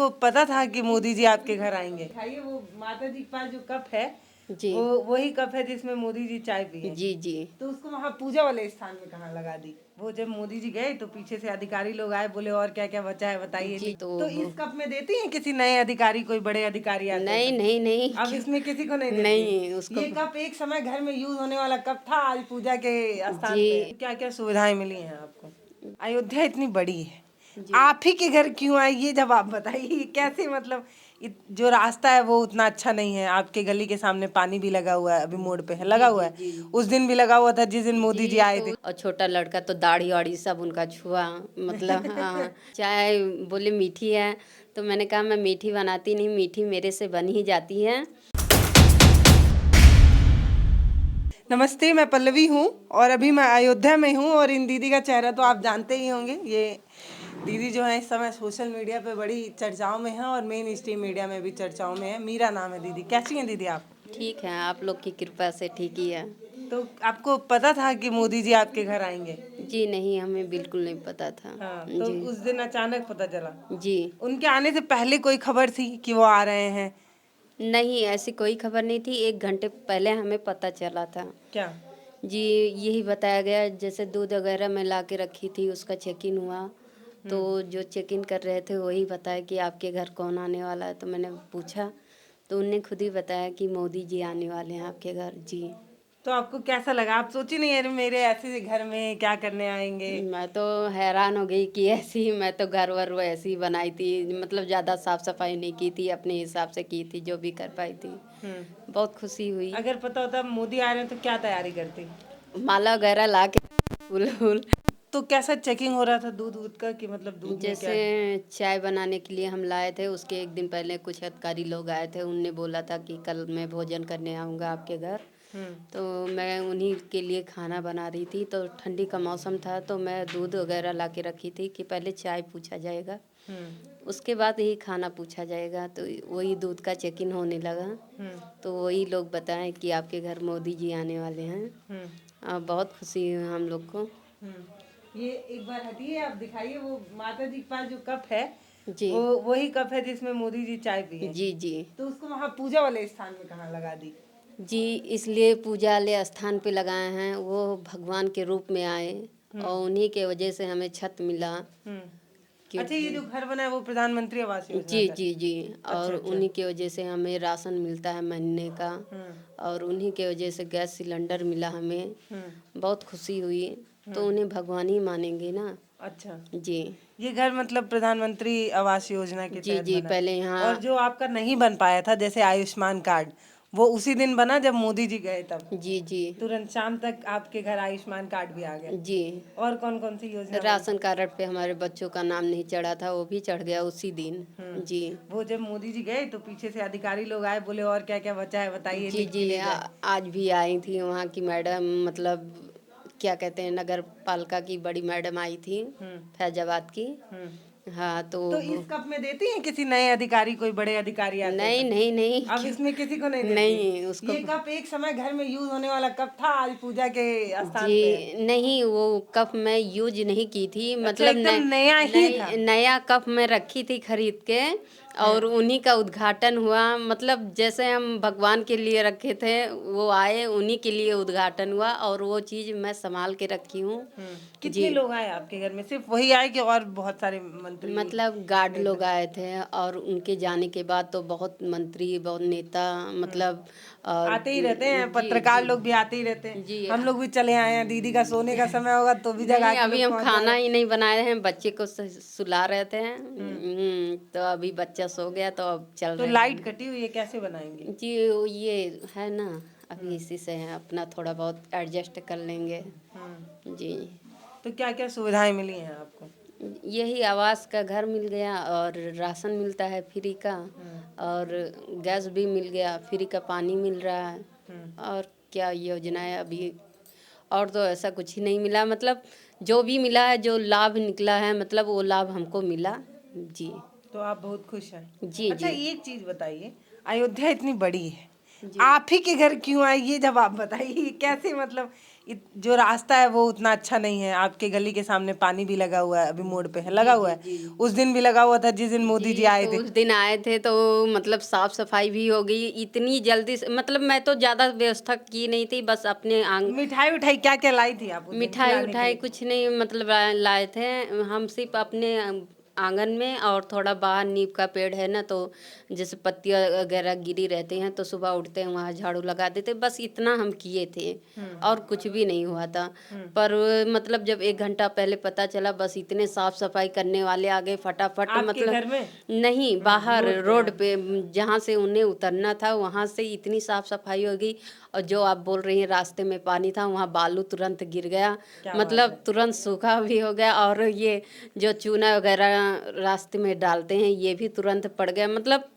को पता था कि मोदी जी आपके घर आएंगे? खाइए, वो माता जी के पास जो कप है जी वो वही कप है जिसमें मोदी जी चाय पिए। जी जी तो उसको वहाँ पूजा वाले स्थान में कहाँ लगा दी? वो जब मोदी जी गए तो पीछे से अधिकारी लोग आए, बोले और क्या क्या बचा है बताइए। जी तो इस कप में देती हैं किसी नए अधिकारी, कोई बड़े अधिकारी आते हैं नहीं तो? नहीं नहीं अब इसमें किसी को नहीं देती? नहीं उसको ये कप एक समय घर में यूज होने वाला कप था, आज पूजा के स्थान पे जी क्या क्या सुविधाएं मिली हैं आपको? अयोध्या इतनी बड़ी है, जी आप ही के घर क्यों आए ये जब आप बताइए। कैसे मतलब जो रास्ता है वो उतना अच्छा नहीं है, आपके गली के सामने पानी भी लगा हुआ है, अभी मोड़ पे है लगा जी हुआ जी है, जी उस दिन भी लगा हुआ था जिस दिन मोदी जी जी आए तो थे। और छोटा लड़का तो दाढ़ी वाड़ी सब उनका छुआ, मतलब हाँ। चाय बोले मीठी है, तो मैंने कहा मैं मीठी बनाती नहीं, मीठी मेरे से बन ही जाती है। नमस्ते, मैं पल्लवी हूँ और अभी मैं अयोध्या में हूँ और इन दीदी का चेहरा तो आप जानते ही होंगे। ये दीदी जो है इस समय सोशल मीडिया पे बड़ी चर्चाओं में है और मेन स्ट्रीम मीडिया में भी चर्चाओं में है। मीरा नाम है दीदी। कैसी हैं दीदी आप? ठीक है, आप लोग की कृपा से ठीक ही है। तो आपको पता था कि मोदी जी आपके घर आएंगे? जी नहीं, हमें बिल्कुल नहीं पता था। हाँ, तो जी उस दिन अचानक पता चला। जी उनके आने से पहले कोई खबर थी कि वो आ रहे हैं? नहीं, ऐसी कोई खबर नहीं थी, 1 घंटे पहले हमें पता चला था। क्या? जी, यही बताया गया, जैसे दूध वगैरह मैं ला के रखी थी उसका चेक इन हुआ, तो जो चेक इन कर रहे थे वही बताया कि आपके घर कौन आने वाला है। तो मैंने पूछा तो उनने खुद ही बताया कि मोदी जी आने वाले हैं आपके घर। जी, तो आपको कैसा लगा? आप सोची नहीं अरे मेरे ऐसे घर में क्या करने आएंगे? मैं तो हैरान हो गई कि ऐसी, मैं तो घर वर ऐसी ही बनाई थी, मतलब ज़्यादा साफ सफाई नहीं की थी, अपने हिसाब से की थी जो भी कर पाई थी। बहुत खुशी हुई। अगर पता होता मोदी आ रहे हैं तो क्या तैयारी करती? माला वगैरह ला के फूल फूल। तो कैसा चेकिंग हो रहा था दूध वूध का कि मतलब दूध में क्या जैसे है? चाय बनाने के लिए हम लाए थे, उसके 1 दिन पहले कुछ अधिकारी लोग आए थे, उनने बोला था कि कल मैं भोजन करने आऊँगा आपके घर। तो मैं उन्हीं के लिए खाना बना रही थी, तो ठंडी का मौसम था, तो मैं दूध वगैरह ला के रखी थी कि पहले चाय पूछा जाएगा, उसके बाद ही खाना पूछा जाएगा। तो वही दूध का चेक इन होने लगा, तो वही लोग बताएं कि आपके घर मोदी जी आने वाले हैं। बहुत खुशी हुई हम लोग को। ये एक बार हटिए, आप दिखाइए वो माता जी के पास जो कप है जी वो वही कप है जिसमें मोदी जी चाय पिए। जी जी तो उसको वहाँ पूजा वाले स्थान में कहाँ लगा दी? जी, इसलिए पूजालय स्थान पे लगाए हैं, वो भगवान के रूप में आए और उन्हीं के वजह से हमें छत मिला। अच्छा, ये क्योंकि जो घर बना है वो प्रधानमंत्री आवास योजना जी का? जी जी, और अच्छा अच्छा। उन्हीं के वजह से हमें राशन मिलता है महीने का, और उन्हीं के वजह से गैस सिलेंडर मिला हमें। बहुत खुशी हुई, तो उन्हें भगवान ही मानेंगे ना। अच्छा, जी ये घर मतलब प्रधानमंत्री आवास योजना के जी तहत जी, बना है। पहले और यहाँ। जो आपका नहीं बन पाया था जैसे आयुष्मान कार्ड, वो उसी दिन बना जब मोदी जी गए तब? जी जी तुरंत शाम तक आपके घर आयुष्मान कार्ड भी आ गया? जी, और कौन कौन सी योजना बनी? राशन कार्ड पे हमारे बच्चों का नाम नहीं चढ़ा था, वो भी चढ़ गया उसी दिन। जी वो जब मोदी जी गए तो पीछे से अधिकारी लोग आए, बोले और क्या क्या बचा है बताइए, जी लिख के जी, ले जाए। आज भी आई थी वहाँ की मैडम, मतलब क्या कहते हैं, नगर पालिका की बड़ी मैडम आई थी, फैजाबाद की। हाँ तो तो इस कप में देती हैं किसी नए अधिकारी, कोई बड़े अधिकारी आते हैं नहीं तो? नहीं नहीं अब इसमें किसी को नहीं देती? नहीं उसको। ये कप एक समय घर में यूज होने वाला कप था, आज पूजा के स्थान पे है। जी नहीं, वो कप मैं यूज नहीं की थी, अच्छा, मतलब एकदम नया ही था? नया कप मैं रखी थी खरीद के, और उन्हीं का उद्घाटन हुआ, मतलब जैसे हम भगवान के लिए रखे थे, वो आए उन्हीं के लिए उद्घाटन हुआ, और वो चीज़ मैं संभाल के रखी हूँ। कितने जी, लोग आए आपके घर में? सिर्फ वही आए कि और बहुत सारे मंत्री मतलब गार्ड लोग नेता? आए थे, और उनके जाने के बाद तो बहुत मंत्री, बहुत नेता, मतलब और आते ही रहते हैं, जी पत्रकार जी लोग भी आते ही रहते हैं। जी। हम लोग भी चले आए हैं, दीदी का सोने का समय होगा तो भी जगह नहीं, के अभी लोग हम पहुंच खाना जाएंगे। ही नहीं बनाए हैं, बच्चे को सुला रहे थे। तो अभी बच्चा सो गया, तो अब चल तो रहे लाइट हैं। कटी हुई है, कैसे बनाएंगे? जी, ये है ना, अभी इसी से है, अपना थोड़ा बहुत एडजस्ट कर लेंगे। जी, तो क्या क्या सुविधाएं मिली हैं आपको? यही आवास का घर मिल गया, और राशन मिलता है फ्री का, और गैस भी मिल गया, फ्री का पानी मिल रहा है। और क्या योजनाएं अभी, और तो ऐसा कुछ ही नहीं मिला, मतलब जो भी मिला है, जो लाभ निकला है, मतलब वो लाभ हमको मिला। जी तो आप बहुत खुश हैं? जी अच्छा, जी एक चीज बताइए, अयोध्या इतनी बड़ी है, जी आप ही के घर क्यों आए ये जब आप बताइए। कैसे मतलब जो रास्ता है वो उतना अच्छा नहीं है। आपके गली के सामने पानी भी लगा हुआ है, अभी मोड़ पे है, लगा हुआ है। उस दिन भी लगा हुआ था जिस दिन मोदी जी आए तो थे। उस दिन आए थे तो मतलब साफ सफाई भी हो गई इतनी जल्दी से, मतलब मैं तो ज्यादा व्यवस्था की नहीं थी, बस अपने मिठाई उठाई क्या क्या लाई थी आप उस दिन मिठाई खिलाने के उठाई लिए? कुछ नहीं, मतलब लाए थे। हम सिर्फ अपने आंगन में और थोड़ा बाहर नीम का पेड़ है ना, तो जैसे पत्तियां वगैरह गिरी रहती हैं तो सुबह उठते हैं वहाँ झाड़ू लगा देते, बस इतना हम किए थे और कुछ भी नहीं हुआ था। पर मतलब जब 1 घंटा पहले पता चला, बस इतने साफ सफाई करने वाले आ गए फटाफट, आपके मतलब घर में? नहीं, बाहर रोड हाँ। पे जहाँ से उन्हें उतरना था वहाँ से इतनी साफ सफाई हो गई। और जो आप बोल रही हैं रास्ते में पानी था, वहाँ बालू तुरंत गिर गया, क्या बात मतलब है। तुरंत सूखा भी हो गया। और ये जो चूना वगैरह रास्ते में डालते हैं ये भी तुरंत पड़ गया, मतलब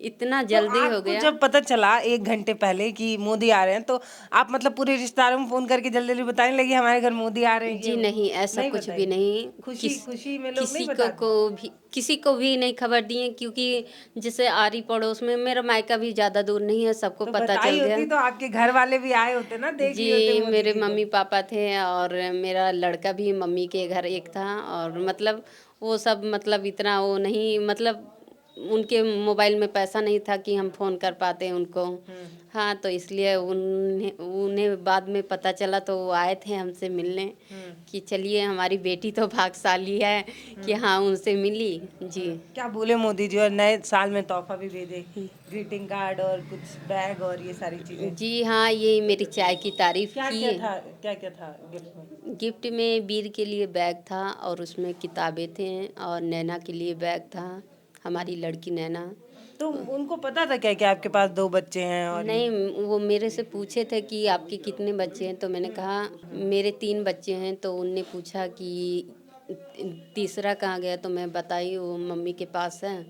इतना तो जल्दी हो आपको गया। जब पता चला 1 घंटे पहले कि मोदी आ रहे हैं, तो आप मतलब पूरे रिश्तेदारों में फोन करके जल्दी जल्दी बताने लगी हमारे घर मोदी आ रहे हैं, ये जी वो? नहीं, ऐसा नहीं कुछ भी बताई? नहीं। खुशी खुशी में लोग नहीं किसी बताते? किसी को भी नहीं खबर दिए, क्योंकि जैसे आरी पड़ोस में मेरा मायका भी ज्यादा दूर नहीं है, सबको तो पता बताई चल गया। होती तो आपके घर वाले भी आए होते ना, देख लिए होते जी, मोदी मेरे जी को। मम्मी पापा थे और मेरा लड़का भी मम्मी के घर एक था, और मतलब वो सब मतलब इतना वो नहीं, मतलब उनके मोबाइल में पैसा नहीं था कि हम फ़ोन कर पाते उनको। हाँ, तो इसलिए उन्हें उन्हें बाद में पता चला तो वो आए थे हमसे मिलने कि चलिए हमारी बेटी तो भाग्यशाली है कि हाँ उनसे मिली। जी। क्या बोले मोदी जी? और नए साल में तोहफा भी भेजे, ग्रीटिंग कार्ड और कुछ बैग और ये सारी चीजें। जी हाँ, ये मेरी चाय की तारीफ क्या क्या किए। था, क्या क्या था गिफ्ट में? गिफ्ट में वीर के लिए बैग था और उसमें किताबें थे, और नैना के लिए बैग था, हमारी लड़की नैना। तो उनको पता था क्या कि आपके पास 2 बच्चे हैं और ये? नहीं, वो मेरे से पूछे थे कि आपके कितने बच्चे हैं, तो मैंने कहा मेरे 3 बच्चे हैं। तो उनने पूछा कि तीसरा कहाँ गया, तो मैं बताई वो मम्मी के पास है।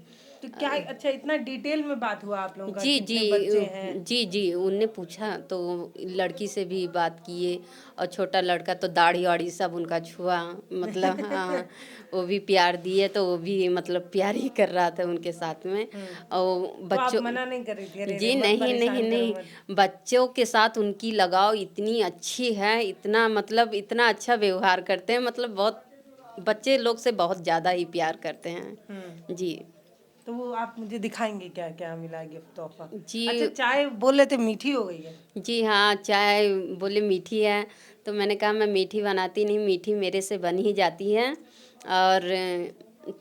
तो क्या, अच्छा इतना डिटेल में बात हुआ आप लोगों का, जी कितने बच्चे जी हैं? जी जी, उनने पूछा तो लड़की से भी बात किए, और छोटा लड़का तो दाढ़ी वाड़ी सब उनका छुआ, मतलब हाँ, वो भी प्यार दिए, तो वो भी मतलब प्यार ही कर रहा था उनके साथ में। और तो आप बच्चों, मना नहीं कर रही थी, अरे रे जी मत नहीं नहीं परेशान करो नहीं, मत? बच्चों के साथ उनकी लगाव इतनी अच्छी है, इतना मतलब इतना अच्छा व्यवहार करते हैं, मतलब बहुत बच्चे लोग से बहुत ज़्यादा ही प्यार करते हैं। जी तो वो आप मुझे दिखाएंगे क्या क्या मिला गिफ्ट तोहफा? जी अच्छा, चाय बोल रहे थे मीठी हो गई है। जी हाँ, चाय बोले मीठी है, तो मैंने कहा मैं मीठी बनाती नहीं, मीठी मेरे से बन ही जाती है। और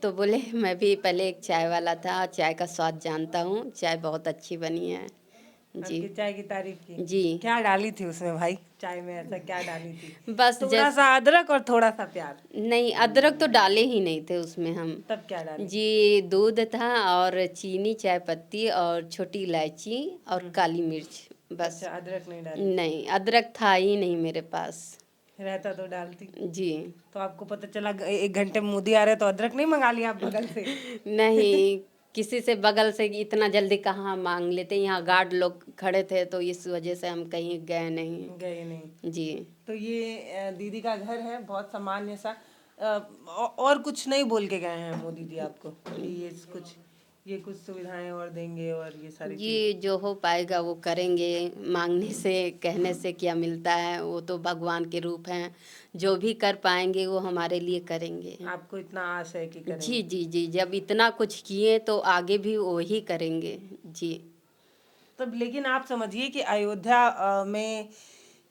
तो बोले मैं भी पहले एक चाय वाला था, चाय का स्वाद जानता हूँ, चाय बहुत अच्छी बनी है। जी आपकी चाय की तारीफ की? जी। क्या डाली थी उसमें भाई, चाय में ऐसा क्या डाली थी? बस थोड़ा सा अदरक और थोड़ा सा प्याज? नहीं, अदरक तो डाले ही नहीं थे उसमें हम। तब क्या डाली? जी, दूध था और चीनी, चाय पत्ती और छोटी इलायची और काली मिर्च, बस। अच्छा, अदरक नहीं डाली? नहीं, अदरक था ही नहीं मेरे पास। रहता तो डालती। जी तो आपको पता चला 1 घंटे में मोदी आ रहे हैं, तो अदरक नहीं मंगा लिया आप बगल से? नहीं, किसी से बगल से इतना जल्दी कहाँ मांग लेते, यहाँ गार्ड लोग खड़े थे तो इस वजह से हम कहीं गए नहीं। गए नहीं? जी तो ये दीदी का घर है, बहुत सामान्य सा। और कुछ नहीं बोल के गए हैं मोदी जी आपको कि ये कुछ सुविधाएं और देंगे और ये सारी चीज? जी, जो हो पाएगा वो करेंगे। मांगने से कहने से क्या मिलता है, वो तो भगवान के रूप हैं, जो भी कर पाएंगे वो हमारे लिए करेंगे। आपको इतना आस है कि करेंगे? जी जी जी, जब इतना कुछ किए तो आगे भी वही करेंगे। जी तब लेकिन आप समझिए कि अयोध्या में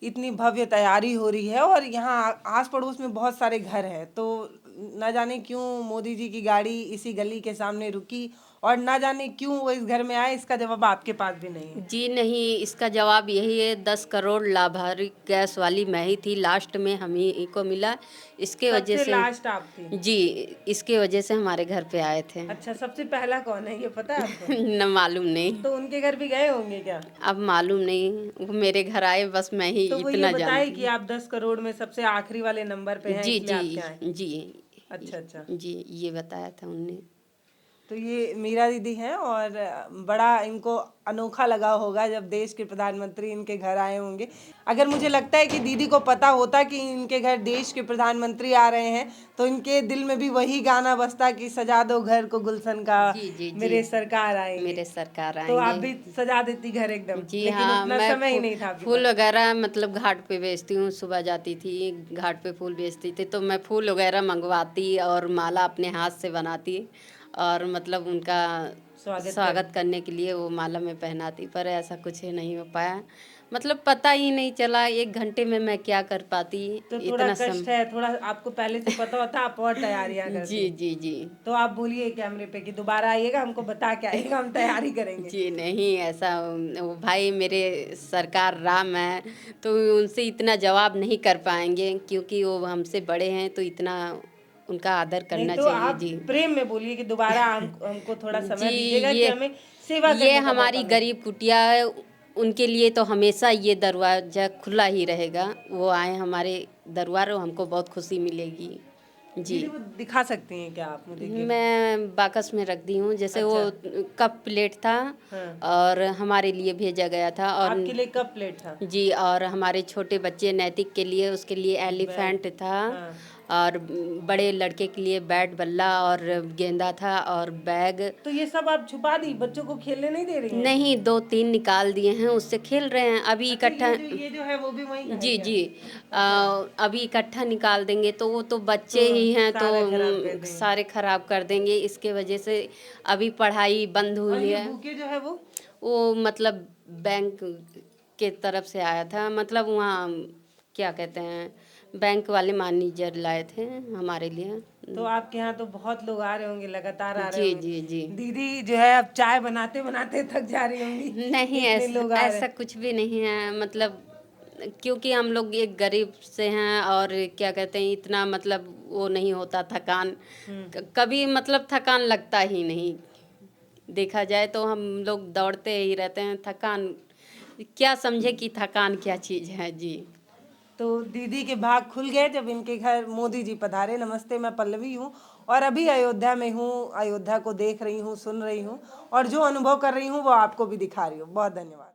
इतनी भव्य तैयारी हो रही है और यहाँ आस पड़ोस में बहुत सारे घर हैं, तो न जाने क्यों मोदी जी की गाड़ी इसी गली के सामने रुकी और न जाने क्यों वो इस घर में आए, इसका जवाब आपके पास भी नहीं है। जी नहीं, इसका जवाब यही है, 10 करोड़ लाभार्थी गैस वाली मैं ही थी, लास्ट में हम ही को मिला, इसके वजह सबसे से। लास्ट आप थी? जी, इसके वजह से हमारे घर पे आए थे। अच्छा, सबसे पहला कौन है ये पता है आपको? न मालूम नहीं। तो उनके घर भी गए होंगे क्या? अब मालूम नहीं, वो मेरे घर आए, बस मैं ही तो वो ये इतना बताए जानती कि हूँ। आप 10 करोड़ में सबसे आखिरी वाले नंबर पे हैं, जी इसलिए जी आपके आए? जी अच्छा अच्छा। जी, ये बताया था उनने। तो ये मीरा दीदी हैं और बड़ा इनको अनोखा लगा होगा जब देश के प्रधानमंत्री इनके घर आए होंगे। अगर मुझे लगता है कि दीदी को पता होता कि इनके घर देश के प्रधानमंत्री आ रहे हैं तो इनके दिल में भी वही गाना बजता कि सजा दो घर को गुलशन का, जी जी मेरे जी सरकार आएंगे। मेरे सरकार तो आप आएंगे। भी सजा देती घर एकदम, जी लेकिन हाँ, उतना मैं समय ही नहीं था आपके फूल पास। वगैरह मतलब घाट पे बेचती हूँ। सुबह जाती थी घाट पे फूल बेचती थी तो मैं फूल वगैरह मंगवाती और माला अपने हाथ से बनाती और मतलब उनका स्वागत करने के लिए वो माला में पहनाती, पर ऐसा कुछ नहीं हो पाया। मतलब पता ही नहीं चला 1 घंटे में मैं क्या कर पाती तो थोड़ा इतना कष्ट है, थोड़ा आपको पहले से पता होता आप और तैयारियां करती। जी जी जी तो आप बोलिए कैमरे पे कि दोबारा आइएगा, हमको बता के आइएगा, हम तैयारी करेंगे। जी नहीं ऐसा, वो भाई मेरे सरकार राम है तो उनसे इतना जवाब नहीं कर पाएंगे क्योंकि वो हमसे बड़े हैं, तो इतना उनका आदर नहीं करना तो चाहिए। आप जी प्रेम में बोलिए कि दोबारा हमको थोड़ा समय जी दीजिएगा कि ये हमें सेवा ये करने का हमारी मौका मिले। गरीब कुटिया है, उनके लिए तो हमेशा ये दरवाजा खुला ही रहेगा। वो आए हमारे दरबार, हमको बहुत खुशी मिलेगी। जी दीदी वो दिखा सकती हैं क्या आप मुझे गिफ्ट? मैं बाकस में रख दी हूँ, जैसे वो अच्छा। कप प्लेट था हाँ, और हमारे लिए भेजा गया था। और आपके लिए कप प्लेट था? जी और हमारे छोटे बच्चे नैतिक के लिए उसके लिए बैग। एलिफेंट था हाँ। और बड़े लड़के के लिए बैट बल्ला और गेंदा था और बैग। तो ये सब आप छुपा दी, बच्चों को खेलने नहीं दे रही हैं? नहीं 2-3 निकाल दिए हैं, उससे खेल रहे हैं अभी अच्छा, इकट्ठा। ये जो है वो भी वही का है जी क्या? जी अच्छा। अभी इकट्ठा निकाल देंगे तो वो तो बच्चे तो ही हैं, तो सारा खराब कर देंगे। सारे खराब कर देंगे। इसके वजह से अभी पढ़ाई बंद और हुई ये है। बुके जो है वो मतलब बैंक के तरफ से आया था, मतलब वहाँ क्या कहते हैं, बैंक वाले मैनेजर लाए थे हमारे लिए। तो आपके यहाँ तो बहुत लोग आ रहे होंगे, लगातार आ रहे जी होंगे। जी जी दीदी जो है अब चाय बनाते बनाते थक जा रही होंगी नहीं कि इतने ऐसा लोग आ रहे ऐसा हैं। कुछ भी नहीं है, मतलब क्योंकि हम लोग एक गरीब से हैं और क्या कहते हैं इतना मतलब वो नहीं होता थकान। कभी मतलब थकान लगता ही नहीं, देखा जाए तो हम लोग दौड़ते ही रहते हैं। थकान क्या समझे कि थकान क्या चीज़ है। जी तो दीदी के भाग खुल गए जब इनके घर मोदी जी पधारे। नमस्ते, मैं पल्लवी हूँ और अभी अयोध्या में हूँ। अयोध्या को देख रही हूँ, सुन रही हूँ और जो अनुभव कर रही हूँ वो आपको भी दिखा रही हूँ। बहुत धन्यवाद।